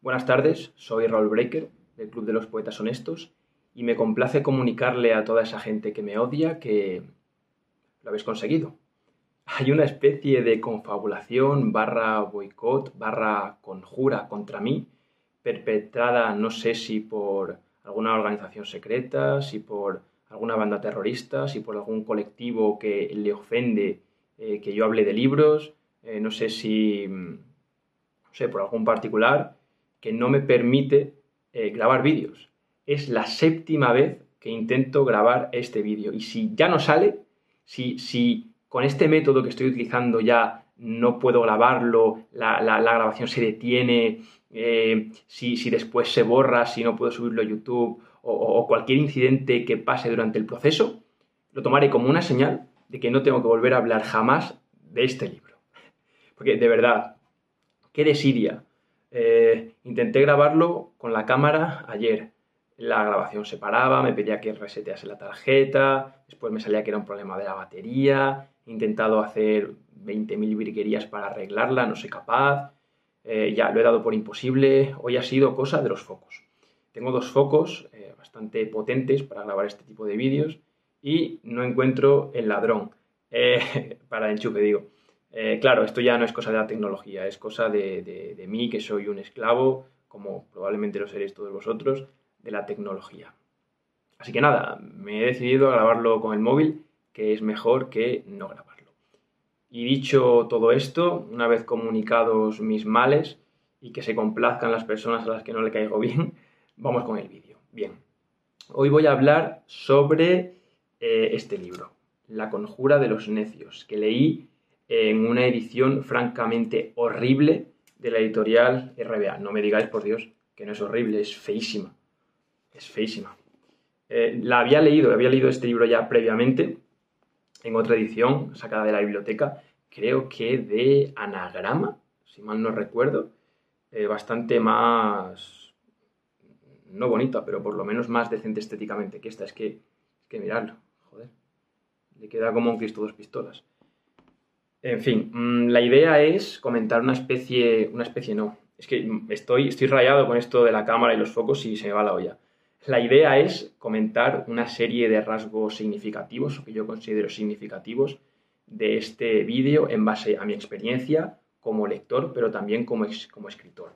Buenas tardes, soy Raúl Breaker, del Club de los Poetas Honestos, y me complace comunicarle a toda esa gente que me odia que lo habéis conseguido. Hay una especie de confabulación barra boicot barra conjura contra mí, perpetrada no sé si por alguna organización secreta, si por alguna banda terrorista, si por algún colectivo que le ofende que yo hable de libros, no sé si, no sé, por algún particular que no me permite grabar vídeos. Es la séptima vez que intento grabar este vídeo y si ya no sale, si con este método que estoy utilizando ya no puedo grabarlo, la grabación se detiene, si después se borra, si no puedo subirlo a YouTube o cualquier incidente que pase durante el proceso, lo tomaré como una señal de que no tengo que volver a hablar jamás de este libro. Porque de verdad, qué desidia. Intenté grabarlo con la cámara ayer. La grabación se paraba, me pedía que resetease la tarjeta, después me salía que era un problema de la batería, he intentado hacer 20.000 virguerías para arreglarla, no soy capaz, ya lo he dado por imposible, hoy ha sido cosa de los focos. Tengo dos focos bastante potentes para grabar este tipo de vídeos y no encuentro el ladrón para enchufe, digo. Claro, esto ya no es cosa de la tecnología, es cosa de mí, que soy un esclavo, como probablemente lo seréis todos vosotros, de la tecnología. Así que nada, me he decidido a grabarlo con el móvil, que es mejor que no grabarlo. Y dicho todo esto, una vez comunicados mis males y que se complazcan las personas a las que no le caigo bien, vamos con el vídeo. Bien, hoy voy a hablar sobre este libro, La conjura de los necios, que leí en una edición francamente horrible de la editorial RBA. No me digáis, por Dios, que no es horrible, es feísima. Es feísima. Había leído este libro ya previamente, en otra edición, sacada de la biblioteca, creo que de Anagrama, si mal no recuerdo, bastante más, no bonita, pero por lo menos más decente estéticamente que esta. Es que miradlo, joder, le queda como un Cristo dos pistolas. En fin, la idea es comentar una especie no, es que estoy rayado con esto de la cámara y los focos y se me va la olla. La idea es comentar una serie de rasgos significativos, o que yo considero significativos, de este vídeo en base a mi experiencia como lector, pero también como escritor.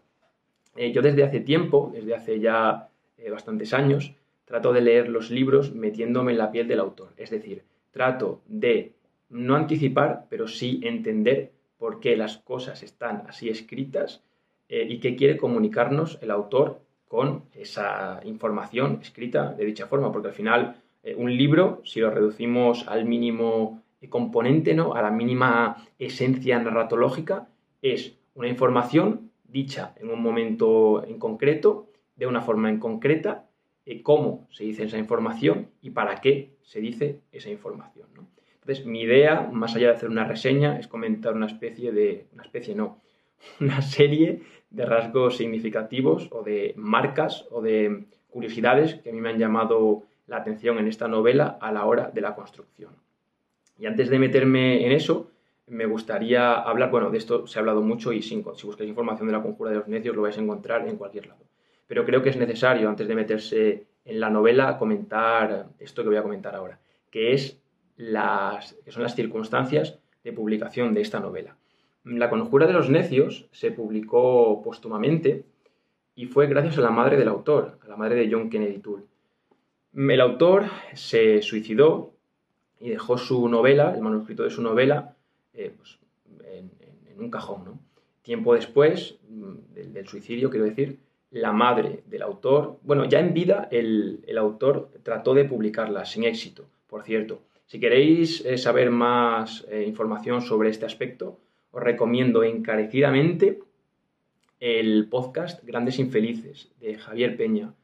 Yo desde hace tiempo, desde hace ya bastantes años, trato de leer los libros metiéndome en la piel del autor. Es decir, trato de no anticipar, pero sí entender por qué las cosas están así escritas y qué quiere comunicarnos el autor con esa información escrita de dicha forma, porque al final un libro, si lo reducimos al mínimo componente, ¿no?, a la mínima esencia narratológica, es una información dicha en un momento en concreto, de una forma en concreta, cómo se dice esa información y para qué se dice esa información, ¿no? Entonces, mi idea, más allá de hacer una reseña, es comentar una serie de rasgos significativos o de marcas o de curiosidades que a mí me han llamado la atención en esta novela a la hora de la construcción. Y antes de meterme en eso, me gustaría hablar, bueno, de esto se ha hablado mucho y si buscáis información de la conjura de los necios lo vais a encontrar en cualquier lado. Pero creo que es necesario, antes de meterse en la novela, comentar esto que voy a comentar ahora, que son las circunstancias de publicación de esta novela. La conjura de los necios se publicó póstumamente y fue gracias a la madre del autor, a la madre de John Kennedy Toole. El autor se suicidó y dejó su novela, el manuscrito de su novela, pues, en un cajón, ¿no? Tiempo después del suicidio, quiero decir, la madre del autor, bueno, ya en vida el autor trató de publicarla sin éxito, por cierto. Si queréis saber más información sobre este aspecto, os recomiendo encarecidamente el podcast Grandes Infelices, de Javier Peña.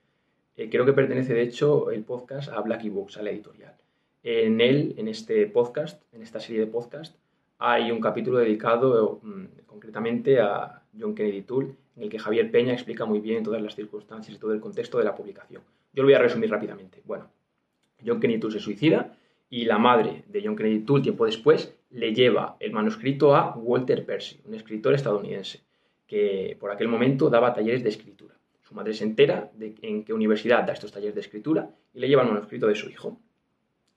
Creo que pertenece, de hecho, el podcast a Blacky Books, a la editorial. En este podcast, en esta serie de podcast, hay un capítulo dedicado concretamente a John Kennedy Toole, en el que Javier Peña explica muy bien todas las circunstancias y todo el contexto de la publicación. Yo lo voy a resumir rápidamente. Bueno, John Kennedy Toole se suicida y la madre de John Kennedy Toole, tiempo después, le lleva el manuscrito a Walter Percy, un escritor estadounidense, que por aquel momento daba talleres de escritura. Su madre se entera de en qué universidad da estos talleres de escritura y le lleva el manuscrito de su hijo.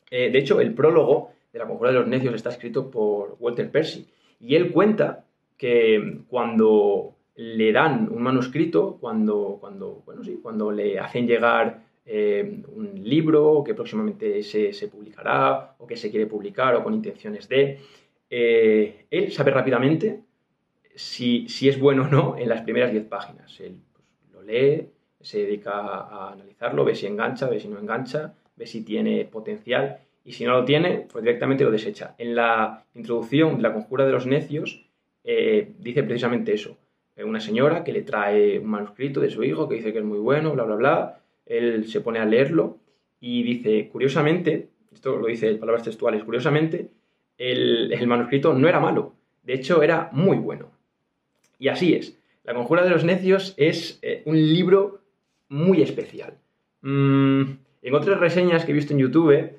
De hecho, el prólogo de La Conjura de los Necios está escrito por Walter Percy y él cuenta que cuando le dan un manuscrito, cuando le hacen llegar un libro que próximamente se publicará o que se quiere publicar o con intenciones de, él sabe rápidamente si es bueno o no en las primeras 10 páginas. Él pues, lo lee, se dedica a analizarlo, ve si engancha, ve si no engancha, ve si tiene potencial y si no lo tiene, pues directamente lo desecha. En la introducción de La Conjura de los Necios dice precisamente eso. Una señora que le trae un manuscrito de su hijo que dice que es muy bueno, bla, bla, bla. Él se pone a leerlo y dice, curiosamente, esto lo dice en palabras textuales, curiosamente, el manuscrito no era malo, de hecho era muy bueno. Y así es. La Conjura de los Necios es un libro muy especial. En otras reseñas que he visto en YouTube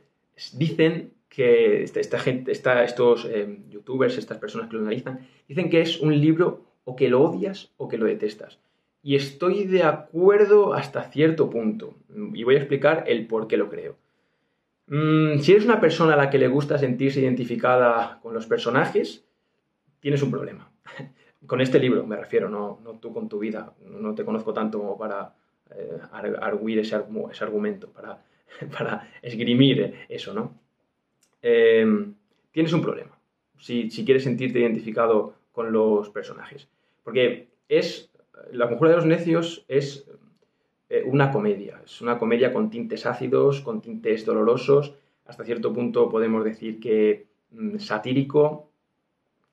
dicen que estos youtubers, estas personas que lo analizan, dicen que es un libro o que lo odias o que lo detestas. Y estoy de acuerdo hasta cierto punto. Y voy a explicar el por qué lo creo. Si eres una persona a la que le gusta sentirse identificada con los personajes, tienes un problema. Con este libro me refiero, no tú con tu vida. No te conozco tanto como para arguir ese argumento, para esgrimir eso, ¿no? Tienes un problema si quieres sentirte identificado con los personajes. Porque La Conjura de los Necios es una comedia. Es una comedia con tintes ácidos, con tintes dolorosos. Hasta cierto punto podemos decir que satírico.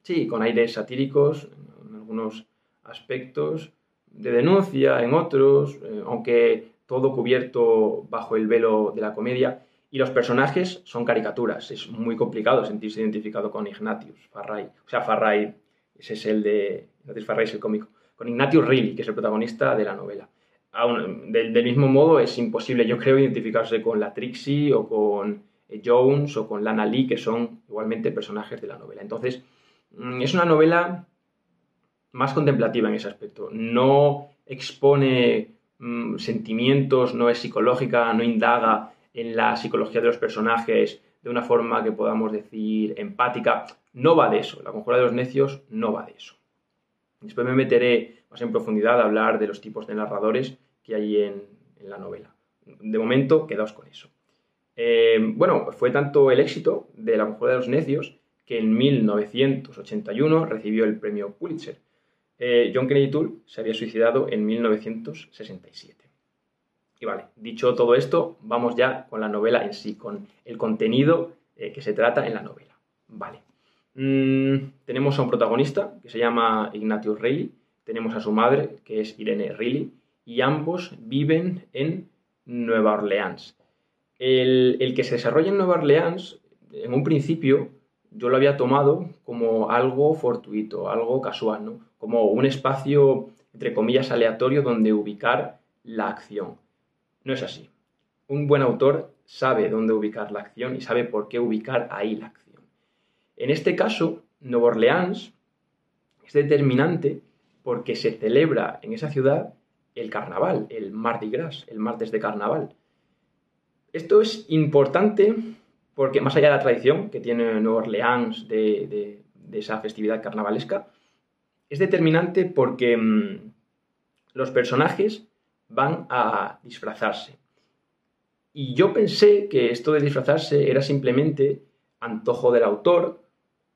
Sí, con aires satíricos en algunos aspectos, de denuncia en otros, aunque todo cubierto bajo el velo de la comedia. Y los personajes son caricaturas. Es muy complicado sentirse identificado con Ignatius Farray. O sea, Farray, ese es el de... Ignatius Farray es el cómico. Con Ignatius Reilly, que es el protagonista de la novela. Del mismo modo, es imposible, yo creo, identificarse con la Trixie o con Jones o con Lana Lee, que son igualmente personajes de la novela. Entonces, es una novela más contemplativa en ese aspecto. No expone sentimientos, no es psicológica, no indaga en la psicología de los personajes de una forma que podamos decir empática. No va de eso. La Conjura de los Necios no va de eso. Después me meteré más en profundidad a hablar de los tipos de narradores que hay en la novela. De momento, quedaos con eso. Fue tanto el éxito de La Conjura de los Necios que en 1981 recibió el premio Pulitzer. John Kennedy Toole se había suicidado en 1967. Y vale, dicho todo esto, vamos ya con la novela en sí, con el contenido que se trata en la novela. Vale. Tenemos a un protagonista que se llama Ignatius Reilly, tenemos a su madre, que es Irene Reilly, y ambos viven en Nueva Orleans. El que se desarrolla en Nueva Orleans, en un principio, yo lo había tomado como algo fortuito, algo casual, ¿no? Como un espacio, entre comillas, aleatorio donde ubicar la acción. No es así. Un buen autor sabe dónde ubicar la acción y sabe por qué ubicar ahí la acción. En este caso, Nueva Orleans es determinante porque se celebra en esa ciudad el carnaval, el Mardi Gras, el martes de carnaval. Esto es importante porque, más allá de la tradición que tiene Nueva Orleans de esa festividad carnavalesca, es determinante porque los personajes van a disfrazarse. Y yo pensé que esto de disfrazarse era simplemente antojo del autor,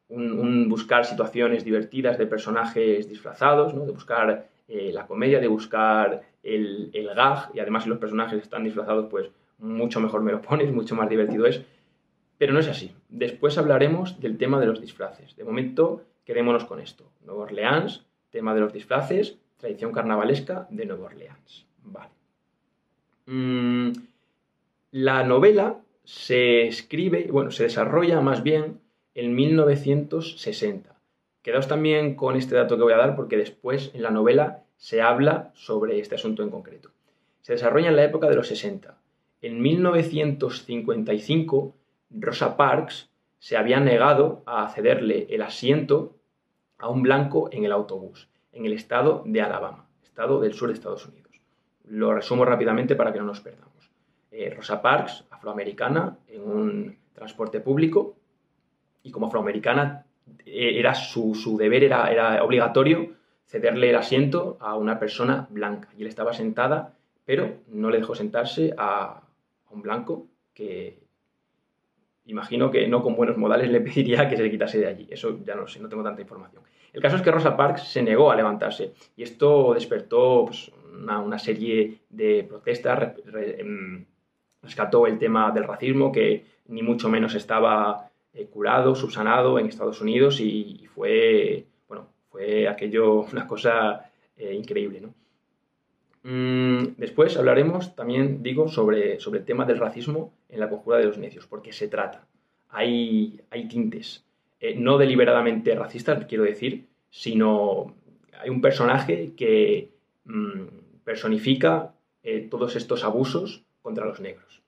un buscar situaciones divertidas de personajes disfrazados, ¿no? De buscar la comedia, de buscar el gag, y además si los personajes están disfrazados, pues mucho mejor me lo pones, mucho más divertido es. Pero no es así. Después hablaremos del tema de los disfraces. De momento, quedémonos con esto. Nueva Orleans, tema de los disfraces, tradición carnavalesca de Nueva Orleans. Vale. La novela se desarrolla más bien en 1960. Quedaos también con este dato que voy a dar porque después en la novela se habla sobre este asunto en concreto. Se desarrolla en la época de los 60. En 1955, Rosa Parks se había negado a cederle el asiento a un blanco en el autobús. en el estado de Alabama, estado del sur de Estados Unidos. Lo resumo rápidamente para que no nos perdamos. Rosa Parks, afroamericana, en un transporte público, y como afroamericana era su deber, era obligatorio cederle el asiento a una persona blanca. Y él estaba sentada, pero no le dejó sentarse a un blanco que imagino que no con buenos modales le pediría que se quitase de allí. Eso ya no lo sé, no tengo tanta información. El caso es que Rosa Parks se negó a levantarse y esto despertó pues, una serie de protestas, rescató el tema del racismo que ni mucho menos estaba curado, subsanado en Estados Unidos y fue aquello una cosa increíble, ¿no? Después hablaremos también, digo, sobre el tema del racismo en la Conjura de los Necios, porque se trata. Hay tintes, no deliberadamente racistas, quiero decir, sino hay un personaje que personifica todos estos abusos contra los negros.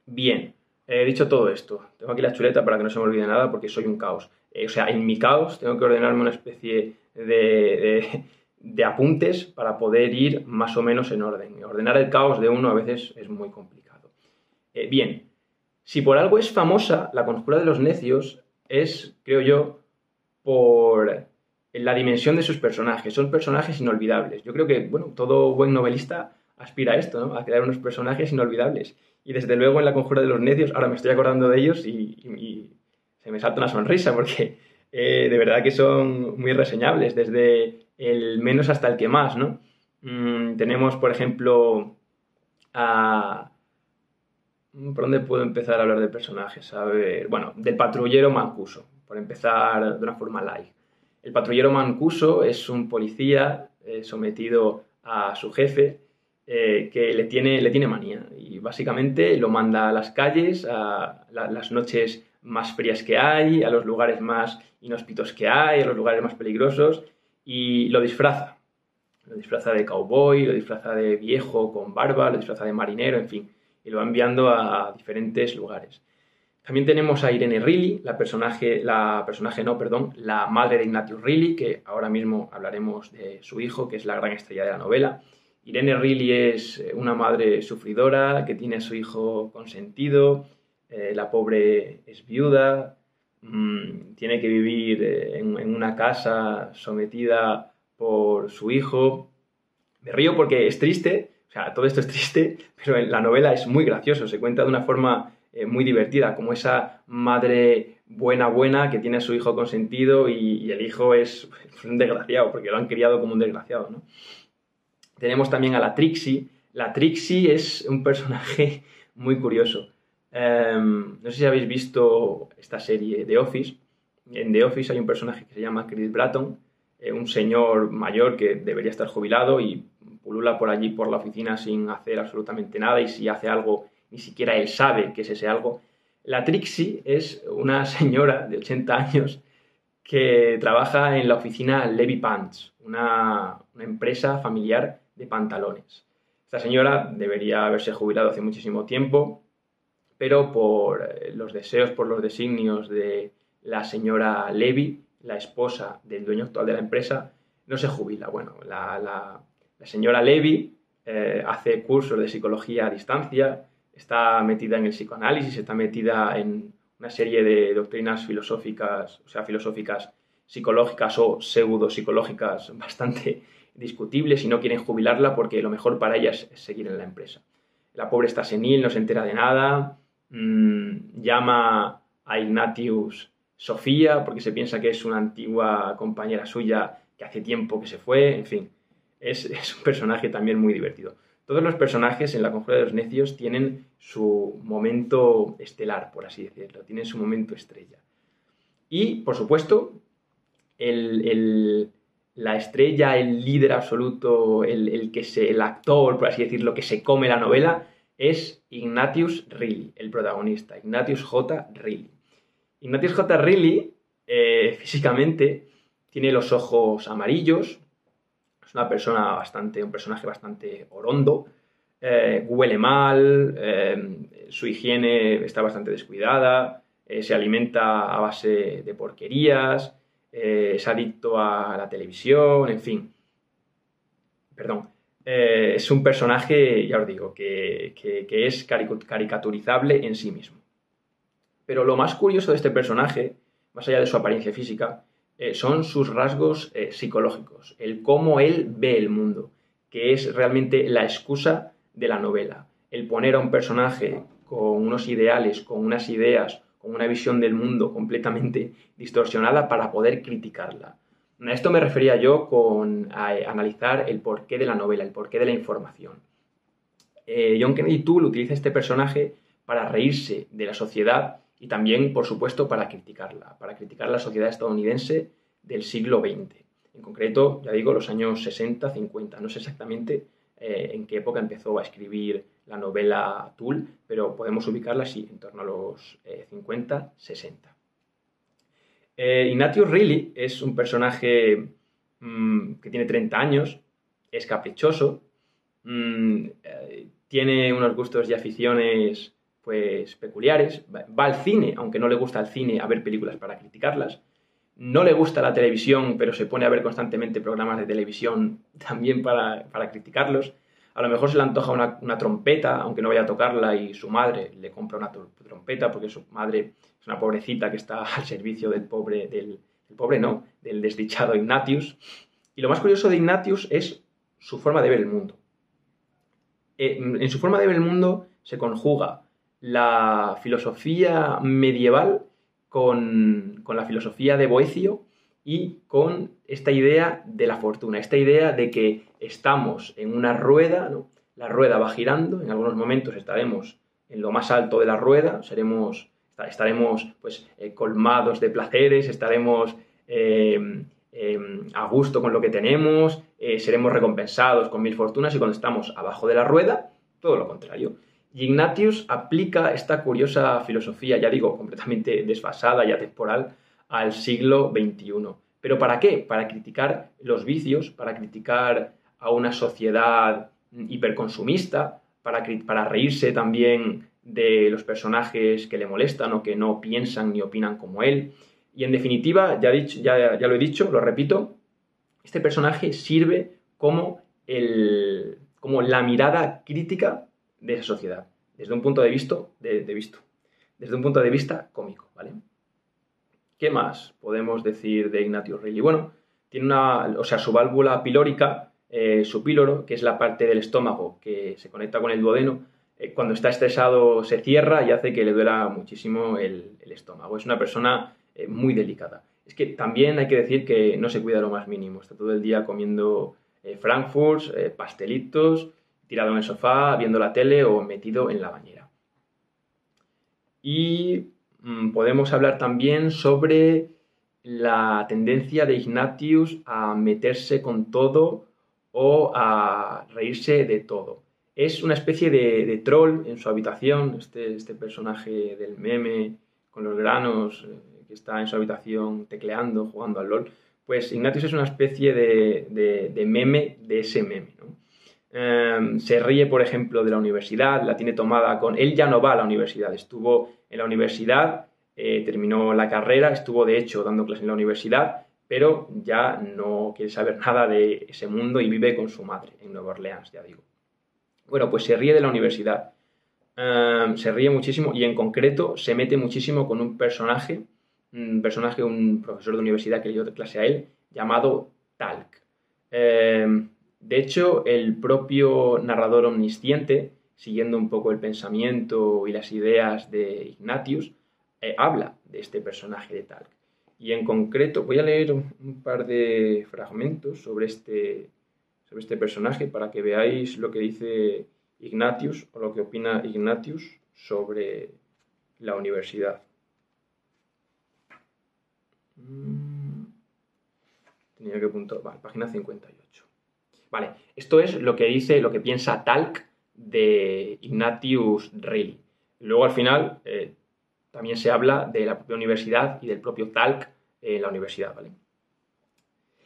Bien, dicho todo esto, tengo aquí la chuleta para que no se me olvide nada porque soy un caos. O sea, en mi caos tengo que ordenarme una especie de apuntes para poder ir más o menos en orden. Ordenar el caos de uno a veces es muy complicado. Bien, si por algo es famosa la Conjura de los Necios es, creo yo, por la dimensión de sus personajes. Son personajes inolvidables. Yo creo que, bueno, todo buen novelista aspira a esto, ¿no? A crear unos personajes inolvidables. Y desde luego en la Conjura de los Necios, ahora me estoy acordando de ellos y se me salta una sonrisa porque de verdad que son muy reseñables, desde el menos hasta el que más, ¿no? Tenemos, por ejemplo, ¿por dónde puedo empezar a hablar de personajes? A ver, bueno, del patrullero Mancuso, por empezar de una forma light. El patrullero Mancuso es un policía sometido a su jefe que le tiene manía y básicamente lo manda a las calles, a las noches más frías que hay, a los lugares más inhóspitos que hay, a los lugares más peligrosos y lo disfraza. Lo disfraza de cowboy, lo disfraza de viejo con barba, lo disfraza de marinero, en fin, y lo va enviando a diferentes lugares. También tenemos a Irene Riley, la madre de Ignatius Riley, que ahora mismo hablaremos de su hijo, que es la gran estrella de la novela. Irene Riley es una madre sufridora que tiene a su hijo consentido, la pobre es viuda, tiene que vivir en una casa sometida por su hijo. Me río porque es triste, o sea, todo esto es triste, pero en la novela es muy gracioso, se cuenta de una forma muy divertida, como esa madre buena que tiene a su hijo consentido y el hijo es un desgraciado, porque lo han criado como un desgraciado, ¿no? Tenemos también a la Trixie. La Trixie es un personaje muy curioso. No sé si habéis visto esta serie The Office. En The Office hay un personaje que se llama Chris Bratton, un señor mayor que debería estar jubilado y pulula por allí por la oficina sin hacer absolutamente nada y si hace algo ni siquiera él sabe que es ese algo. La Trixie es una señora de 80 años que trabaja en la oficina Levy Pants, una empresa familiar de pantalones. Esta señora debería haberse jubilado hace muchísimo tiempo, pero por los deseos, por los designios de la señora Levy, la esposa del dueño actual de la empresa, no se jubila. Bueno, la señora Levy hace cursos de psicología a distancia, está metida en el psicoanálisis, está metida en una serie de doctrinas filosóficas, o sea, filosóficas psicológicas o pseudo-psicológicas bastante discutibles y no quieren jubilarla porque lo mejor para ella es seguir en la empresa. La pobre está senil, no se entera de nada, llama a Ignatius Sofía porque se piensa que es una antigua compañera suya que hace tiempo que se fue, en fin, es un personaje también muy divertido. Todos los personajes en la Conjura de los Necios tienen su momento estelar, por así decirlo, tienen su momento estrella. Y, por supuesto, la estrella, el líder absoluto, el actor, por así decirlo, que se come la novela, es Ignatius Riley, el protagonista, Ignatius J. Riley. Ignatius J. Riley, físicamente, tiene los ojos amarillos, es un personaje bastante orondo, huele mal, su higiene está bastante descuidada, se alimenta a base de porquerías, es adicto a la televisión, en fin. Perdón. Es un personaje, ya os digo, que es caricaturizable en sí mismo. Pero lo más curioso de este personaje, más allá de su apariencia física, son sus rasgos psicológicos, el cómo él ve el mundo, que es realmente la excusa de la novela. El poner a un personaje con unos ideales, con unas ideas, con una visión del mundo completamente distorsionada para poder criticarla. A esto me refería yo con analizar el porqué de la novela, el porqué de la información. John Kennedy Toole utiliza este personaje para reírse de la sociedad y también, por supuesto, para criticar la sociedad estadounidense del siglo XX. En concreto, ya digo, los años 60, 50. No sé exactamente en qué época empezó a escribir la novela Toole, pero podemos ubicarla así, en torno a los 50, 60. Ignatius Reilly es un personaje que tiene 30 años, es caprichoso, tiene unos gustos y aficiones pues peculiares, va al cine, aunque no le gusta el cine, a ver películas para criticarlas, no le gusta la televisión, pero se pone a ver constantemente programas de televisión también para criticarlos. A lo mejor se le antoja una trompeta, aunque no vaya a tocarla, y su madre le compra una trompeta porque su madre es una pobrecita que está al servicio del del desdichado Ignatius. Y lo más curioso de Ignatius es su forma de ver el mundo. En su forma de ver el mundo se conjuga la filosofía medieval con la filosofía de Boecio y con esta idea de la fortuna, esta idea de que estamos en una rueda, ¿no? La rueda va girando, en algunos momentos estaremos en lo más alto de la rueda, estaremos pues, colmados de placeres, estaremos a gusto con lo que tenemos, seremos recompensados con 1000 fortunas, y cuando estamos abajo de la rueda, todo lo contrario. Y Ignatius aplica esta curiosa filosofía, ya digo, completamente desfasada y atemporal, al siglo XXI. ¿Pero para qué? Para criticar los vicios, para criticar a una sociedad hiperconsumista, para reírse también de los personajes que le molestan o que no piensan ni opinan como él. Y en definitiva, ya lo he dicho, lo repito, este personaje sirve como la mirada crítica de esa sociedad, desde un punto de vista cómico, ¿vale? ¿Qué más podemos decir de Ignatius Reilly? Bueno, tiene su válvula pilórica, su píloro, que es la parte del estómago que se conecta con el duodeno, cuando está estresado se cierra y hace que le duela muchísimo el estómago. Es una persona muy delicada. Es que también hay que decir que no se cuida lo más mínimo. Está todo el día comiendo frankfurts, pastelitos, tirado en el sofá, viendo la tele o metido en la bañera. Y podemos hablar también sobre la tendencia de Ignatius a meterse con todo o a reírse de todo. Es una especie de troll en su habitación, este personaje del meme con los granos que está en su habitación tecleando, jugando al LOL. Pues Ignatius es una especie de meme de ese meme, ¿no? Se ríe, por ejemplo, de la universidad, la tiene tomada con... Él ya no va a la universidad, estuvo en la universidad, terminó la carrera, estuvo de hecho dando clases en la universidad, pero ya no quiere saber nada de ese mundo y vive con su madre en Nueva Orleans, ya digo. Bueno, pues se ríe de la universidad, se ríe muchísimo y en concreto se mete muchísimo con un profesor de universidad que le dio clase a él, llamado Talc. De hecho, el propio narrador omnisciente, siguiendo un poco el pensamiento y las ideas de Ignatius, habla de este personaje de Talc. Y en concreto, voy a leer un par de fragmentos sobre este personaje para que veáis lo que dice Ignatius o lo que opina Ignatius sobre la universidad. Tenía que apuntar, vale, página 58. Vale, esto es lo que piensa Talc de Ignatius Reilly. Luego al final también se habla de la propia universidad y del propio Talc en la universidad, ¿vale?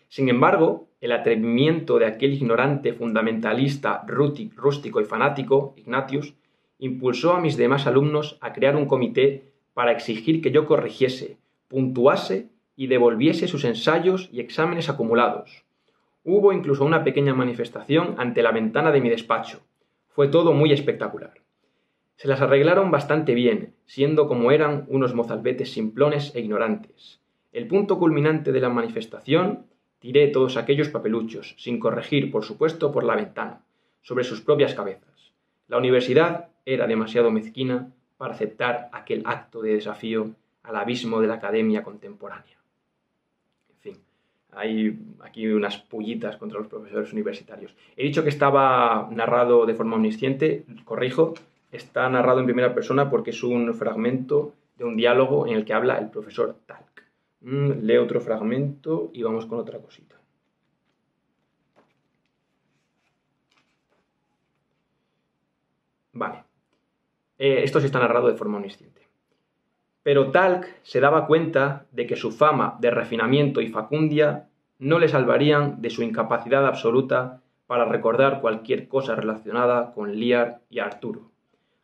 Sin embargo, el atrevimiento de aquel ignorante fundamentalista rústico y fanático, Ignatius, impulsó a mis demás alumnos a crear un comité para exigir que yo corrigiese, puntuase y devolviese sus ensayos y exámenes acumulados. Hubo incluso una pequeña manifestación ante la ventana de mi despacho. Fue todo muy espectacular. Se las arreglaron bastante bien, siendo como eran unos mozalbetes simplones e ignorantes. El punto culminante de la manifestación, tiré todos aquellos papeluchos, sin corregir, por supuesto, por la ventana, sobre sus propias cabezas. La universidad era demasiado mezquina para aceptar aquel acto de desafío al abismo de la academia contemporánea. En fin, hay aquí unas pullitas contra los profesores universitarios. He dicho que estaba narrado de forma omnisciente, corrijo, está narrado en primera persona porque es un fragmento de un diálogo en el que habla el profesor Talc. Leo otro fragmento y vamos con otra cosita. Vale. Esto sí está narrado de forma omnisciente. Pero Talc se daba cuenta de que su fama de refinamiento y facundia no le salvarían de su incapacidad absoluta para recordar cualquier cosa relacionada con Lear y Arturo,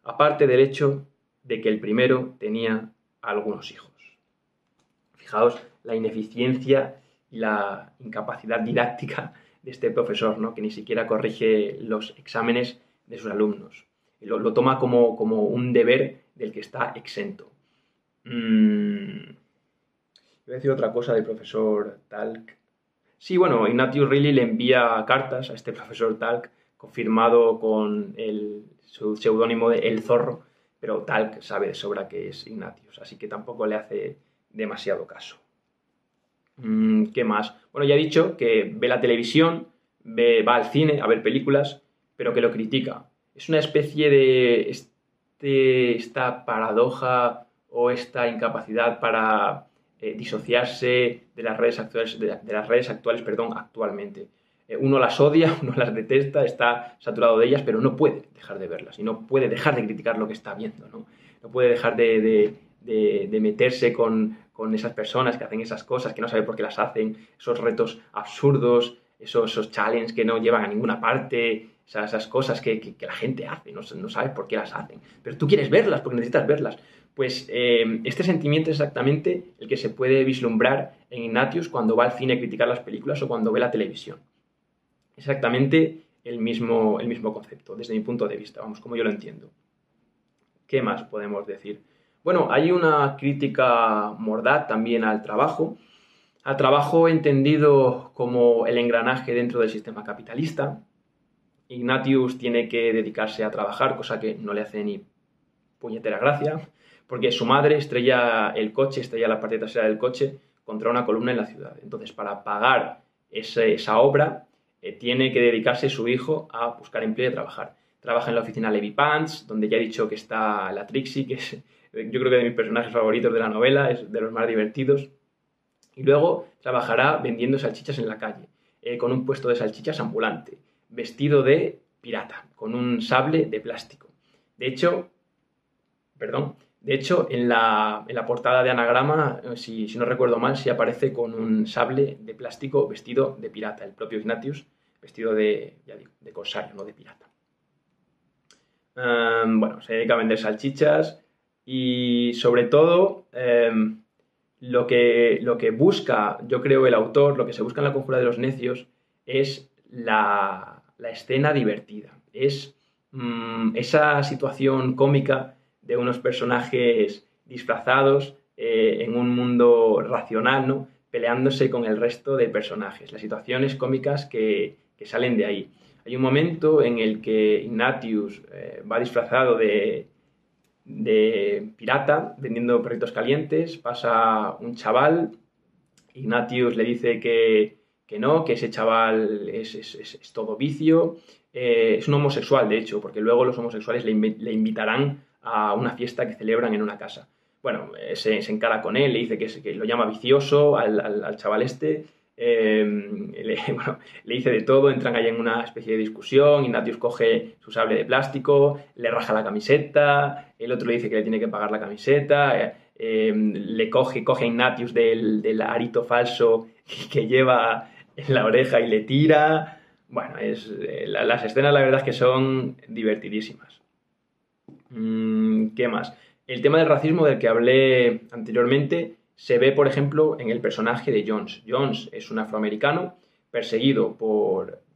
aparte del hecho de que el primero tenía algunos hijos. Fijaos la ineficiencia y la incapacidad didáctica de este profesor, ¿no? Que ni siquiera corrige los exámenes de sus alumnos. Lo toma como un deber del que está exento. Voy a decir otra cosa del profesor Talc. Sí, bueno, Ignatius Reilly le envía cartas a este profesor Talc, confirmado con su seudónimo de El Zorro, pero Talc sabe de sobra que es Ignatius, así que tampoco le hace demasiado caso. ¿Qué más? Bueno, ya he dicho que ve la televisión, va al cine a ver películas, pero que lo critica. Es una especie de esta paradoja o esta incapacidad para disociarse de las redes actuales, actualmente. Uno las odia, uno las detesta, está saturado de ellas, pero no puede dejar de verlas y no puede dejar de criticar lo que está viendo, ¿no? No puede dejar de meterse con esas personas que hacen esas cosas, que no sabe por qué las hacen, esos retos absurdos, esos challenges que no llevan a ninguna parte, esas cosas que la gente hace, no sabes por qué las hacen, pero tú quieres verlas porque necesitas verlas. Pues este sentimiento es exactamente el que se puede vislumbrar en Ignatius cuando va al cine a criticar las películas o cuando ve la televisión. Exactamente el mismo concepto, desde mi punto de vista, vamos, como yo lo entiendo. ¿Qué más podemos decir? Bueno, hay una crítica mordaz también al trabajo entendido como el engranaje dentro del sistema capitalista. Ignatius tiene que dedicarse a trabajar, cosa que no le hace ni puñetera gracia, porque su madre estrella la parte trasera del coche contra una columna en la ciudad. Entonces, para pagar esa obra, tiene que dedicarse su hijo a buscar empleo y a trabajar. Trabaja en la oficina Levi Pants, donde ya he dicho que está la Trixie, que es yo creo que de mis personajes favoritos de la novela, es de los más divertidos. Y luego trabajará vendiendo salchichas en la calle, con un puesto de salchichas ambulante, vestido de pirata, con un sable de plástico. De hecho, en la portada de Anagrama, si no recuerdo mal, sí aparece con un sable de plástico vestido de pirata, el propio Ignatius, vestido de corsario, no de pirata. Bueno, se dedica a vender salchichas y sobre todo lo que busca, yo creo, el autor, lo que se busca en La Conjura de los Necios es la escena divertida, es esa situación cómica de unos personajes disfrazados en un mundo racional, ¿no? Peleándose con el resto de personajes, las situaciones cómicas que salen de ahí. Hay un momento en el que Ignatius va disfrazado de pirata, vendiendo perritos calientes, pasa un chaval, Ignatius le dice que no, que ese chaval es todo vicio, es un homosexual de hecho, porque luego los homosexuales le invitarán a una fiesta que celebran en una casa. Bueno, se encara con él, le dice que lo llama vicioso al chaval este, le dice de todo, entran ahí en una especie de discusión, Ignatius coge su sable de plástico, le raja la camiseta, el otro le dice que le tiene que pagar la camiseta, le coge a Ignatius del arito falso que lleva en la oreja y le tira. Bueno, las escenas la verdad es que son divertidísimas. ¿Qué más? El tema del racismo del que hablé anteriormente se ve, por ejemplo, en el personaje de Jones. Jones es un afroamericano perseguido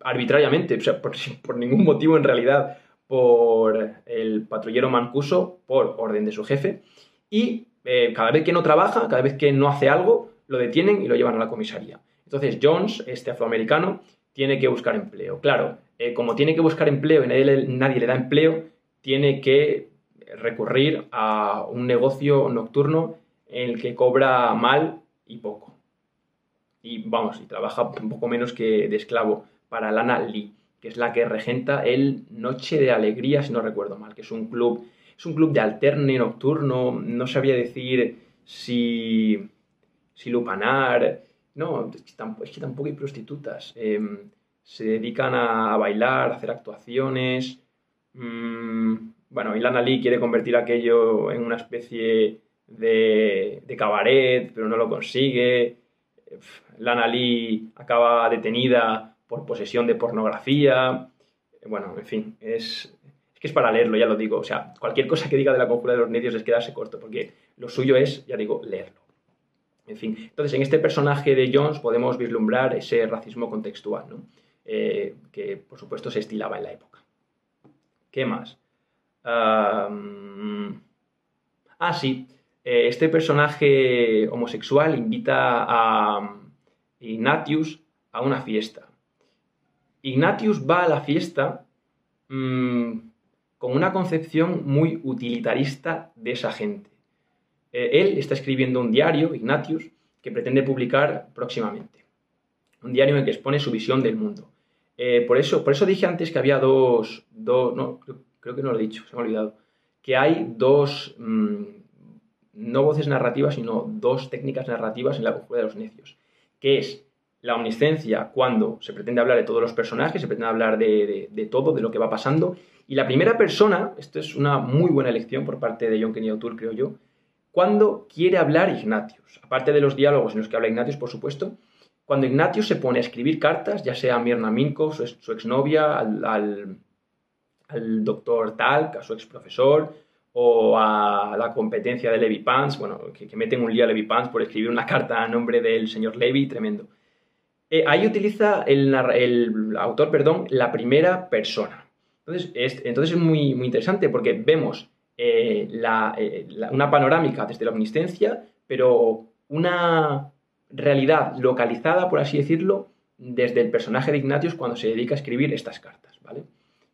arbitrariamente, o sea, por ningún motivo en realidad, por el patrullero Mancuso, por orden de su jefe, y cada vez que no trabaja, cada vez que no hace algo, lo detienen y lo llevan a la comisaría. Entonces Jones, este afroamericano, tiene que buscar empleo. Claro, como tiene que buscar empleo y nadie le da empleo, tiene que recurrir a un negocio nocturno en el que cobra mal y poco. Y vamos, y trabaja un poco menos que de esclavo para Lana Lee, que es la que regenta el Noche de Alegría, si no recuerdo mal, que es un club de alterne nocturno, no sabría decir si lupanar, no, es que tampoco hay prostitutas, se dedican a bailar, a hacer actuaciones, bueno, y Lana Lee quiere convertir aquello en una especie de cabaret, pero no lo consigue. Lana Lee acaba detenida por posesión de pornografía. Bueno, en fin, es que es para leerlo, ya lo digo. O sea, cualquier cosa que diga de la conjura de los necios es quedarse corto, porque lo suyo es, ya digo, leerlo. En fin, entonces en este personaje de Jones podemos vislumbrar ese racismo contextual, ¿no? Que por supuesto se estilaba en la época. ¿Qué más? Sí, este personaje homosexual invita a Ignatius a una fiesta. Ignatius va a la fiesta con una concepción muy utilitarista de esa gente. Él está escribiendo un diario, Ignatius, que pretende publicar próximamente. Un diario en el que expone su visión del mundo. Por eso dije antes que había no, creo que no lo he dicho, se me ha olvidado, que hay dos, no voces narrativas, sino dos técnicas narrativas en la conjura de los necios, que es la omniscencia cuando se pretende hablar de todos los personajes, se pretende hablar de todo, de lo que va pasando, y la primera persona, esto es una muy buena elección por parte de John Kennedy O'Toole, creo yo, cuando quiere hablar Ignatius, aparte de los diálogos en los que habla Ignatius, por supuesto, cuando Ignatius se pone a escribir cartas, ya sea a Mirna Minkoff, su exnovia, al doctor Talk, a su exprofesor, o a la competencia de Levi Pants, bueno, que meten un lío a Levi Pants por escribir una carta a nombre del señor Levi, tremendo. Ahí utiliza el autor, la primera persona. Entonces es muy, muy interesante porque vemos una panorámica desde la omnisciencia, pero una realidad localizada, por así decirlo, desde el personaje de Ignatius cuando se dedica a escribir estas cartas, ¿vale?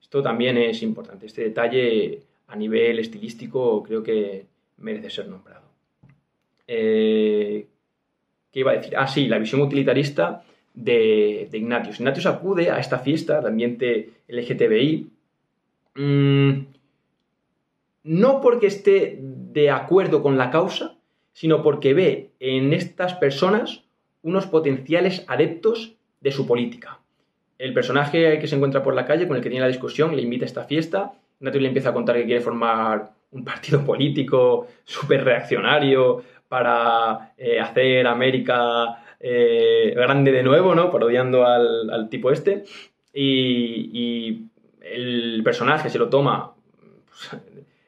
Esto también es importante. Este detalle a nivel estilístico creo que merece ser nombrado. ¿Qué iba a decir? Sí, la visión utilitarista de Ignatius. Ignatius acude a esta fiesta de ambiente LGTBI no porque esté de acuerdo con la causa, sino porque ve en estas personas unos potenciales adeptos de su política. El personaje que se encuentra por la calle, con el que tiene la discusión, le invita a esta fiesta. Ignatius le empieza a contar que quiere formar un partido político súper reaccionario para hacer América grande de nuevo, ¿no? Parodiando al tipo este. Y el personaje se lo toma pues,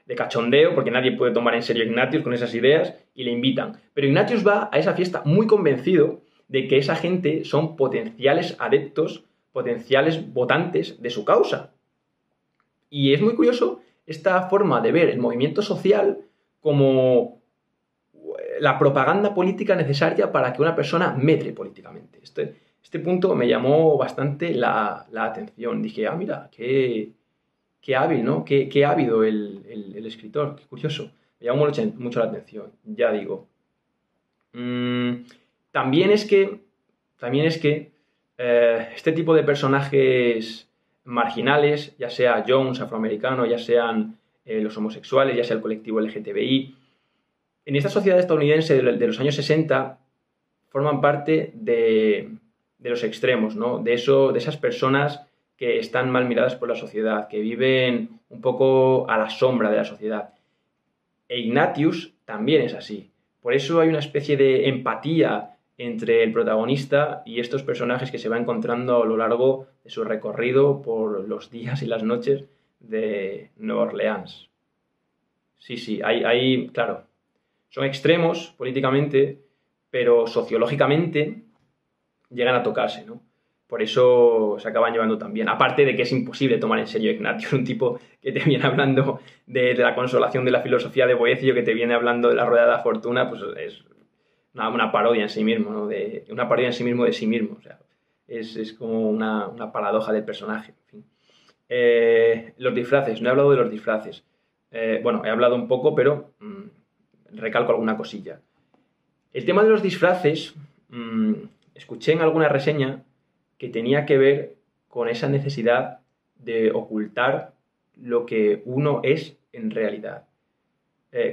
de cachondeo, porque nadie puede tomar en serio a Ignatius con esas ideas, y le invitan. Pero Ignatius va a esa fiesta muy convencido de que esa gente son potenciales adeptos, potenciales votantes de su causa. Y es muy curioso esta forma de ver el movimiento social como la propaganda política necesaria para que una persona medre políticamente. Este punto me llamó bastante la atención. Dije, mira, qué hábil, ¿no? Qué ávido el escritor, qué curioso. Me llamó mucho la atención, ya digo. También es que este tipo de personajes marginales, ya sea Jones, afroamericano, ya sean los homosexuales, ya sea el colectivo LGTBI, en esta sociedad estadounidense de los años 60 forman parte de los extremos, ¿no? De esas personas que están mal miradas por la sociedad, que viven un poco a la sombra de la sociedad. E Ignatius también es así. Por eso hay una especie de empatía entre el protagonista y estos personajes que se va encontrando a lo largo de su recorrido por los días y las noches de Nueva Orleans. Sí, claro, son extremos políticamente, pero sociológicamente llegan a tocarse, ¿no? Por eso se acaban llevando tan bien. Aparte de que es imposible tomar en serio a Ignatius, un tipo que te viene hablando de la consolación de la filosofía de Boecio, que te viene hablando de la rueda de la fortuna, pues es una parodia en sí mismo, ¿no? Una parodia en sí mismo de sí mismo. O sea, es como una paradoja del personaje. En fin. Los disfraces, no he hablado de los disfraces. Bueno, he hablado un poco, pero recalco alguna cosilla. El tema de los disfraces, escuché en alguna reseña que tenía que ver con esa necesidad de ocultar lo que uno es en realidad.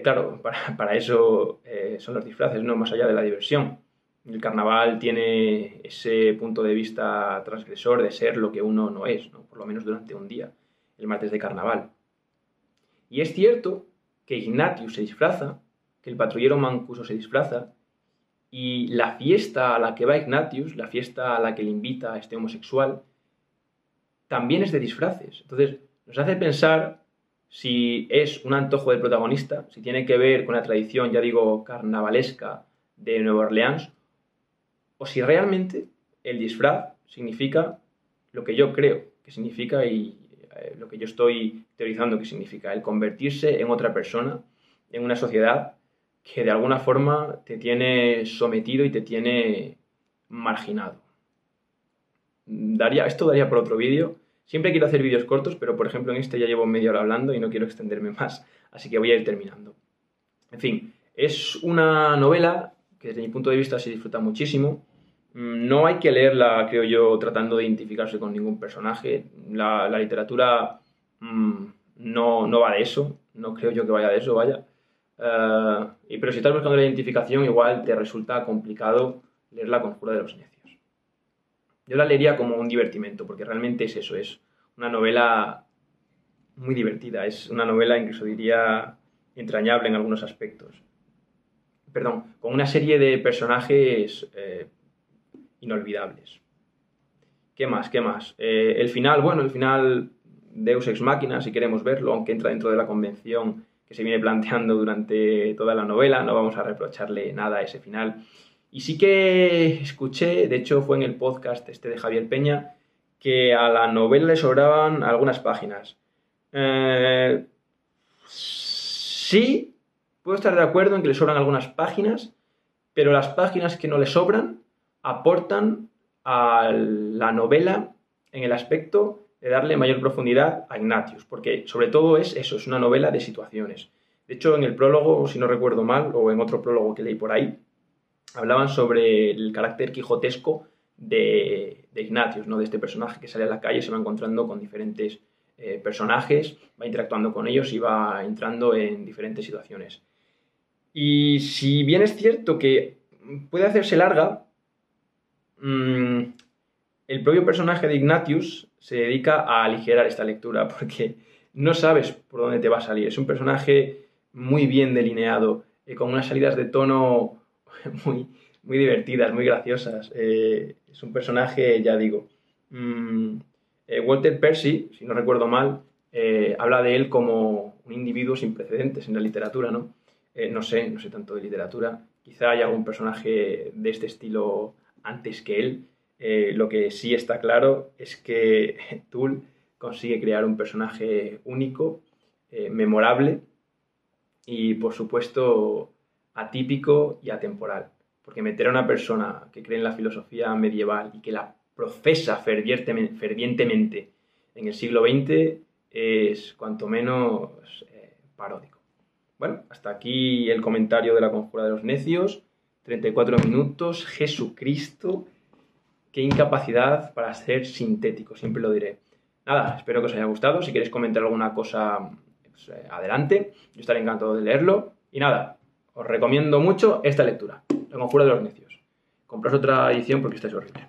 Claro, para eso son los disfraces, no más allá de la diversión. El carnaval tiene ese punto de vista transgresor de ser lo que uno no es, ¿no? Por lo menos durante un día, el martes de carnaval. Y es cierto que Ignatius se disfraza, que el patrullero Mancuso se disfraza, y la fiesta a la que va Ignatius, la fiesta a la que le invita a este homosexual, también es de disfraces. Entonces, nos hace pensar si es un antojo del protagonista, si tiene que ver con la tradición, ya digo, carnavalesca de Nueva Orleans, o si realmente el disfraz significa lo que yo creo que significa y lo que yo estoy teorizando que significa, el convertirse en otra persona, en una sociedad que de alguna forma te tiene sometido y te tiene marginado. Esto daría por otro vídeo. Siempre quiero hacer vídeos cortos, pero por ejemplo en este ya llevo media hora hablando y no quiero extenderme más, así que voy a ir terminando. En fin, es una novela que desde mi punto de vista se disfruta muchísimo. No hay que leerla, creo yo, tratando de identificarse con ningún personaje. La literatura no va de eso, no creo yo que vaya de eso, vaya. Pero si estás buscando la identificación, igual te resulta complicado leer La Conjura de los Necios. Yo la leería como un divertimento, porque realmente es eso, es una novela muy divertida, es una novela incluso diría entrañable en algunos aspectos. Perdón, con una serie de personajes inolvidables. ¿Qué más? El final Deus Ex Machina, si queremos verlo, aunque entra dentro de la convención que se viene planteando durante toda la novela, no vamos a reprocharle nada a ese final. Y sí que escuché, de hecho fue en el podcast de Javier Peña, que a la novela le sobraban algunas páginas. Sí, puedo estar de acuerdo en que le sobran algunas páginas, pero las páginas que no le sobran aportan a la novela en el aspecto de darle mayor profundidad a Ignatius, porque sobre todo es eso, es una novela de situaciones. De hecho, en el prólogo, si no recuerdo mal, o en otro prólogo que leí por ahí, hablaban sobre el carácter quijotesco de Ignatius, ¿no? De este personaje que sale a la calle, se va encontrando con diferentes personajes, va interactuando con ellos y va entrando en diferentes situaciones. Y si bien es cierto que puede hacerse larga, el propio personaje de Ignatius se dedica a aligerar esta lectura porque no sabes por dónde te va a salir. Es un personaje muy bien delineado, con unas salidas de tono muy, muy divertidas, muy graciosas. Es un personaje, ya digo. Walter Percy, si no recuerdo mal, habla de él como un individuo sin precedentes en la literatura, ¿no? No sé tanto de literatura. Quizá haya algún personaje de este estilo antes que él. Lo que sí está claro es que Tull consigue crear un personaje único, memorable y, por supuesto, atípico y atemporal. Porque meter a una persona que cree en la filosofía medieval y que la profesa fervientemente en el siglo XX es cuanto menos paródico. Bueno, hasta aquí el comentario de La Conjura de los Necios. 34 minutos, Jesucristo. Qué incapacidad para ser sintético, siempre lo diré. Nada, espero que os haya gustado. Si queréis comentar alguna cosa, pues, adelante. Yo estaré encantado de leerlo. Y nada, os recomiendo mucho esta lectura, La Conjura de los Necios. Compraos otra edición porque esta es horrible.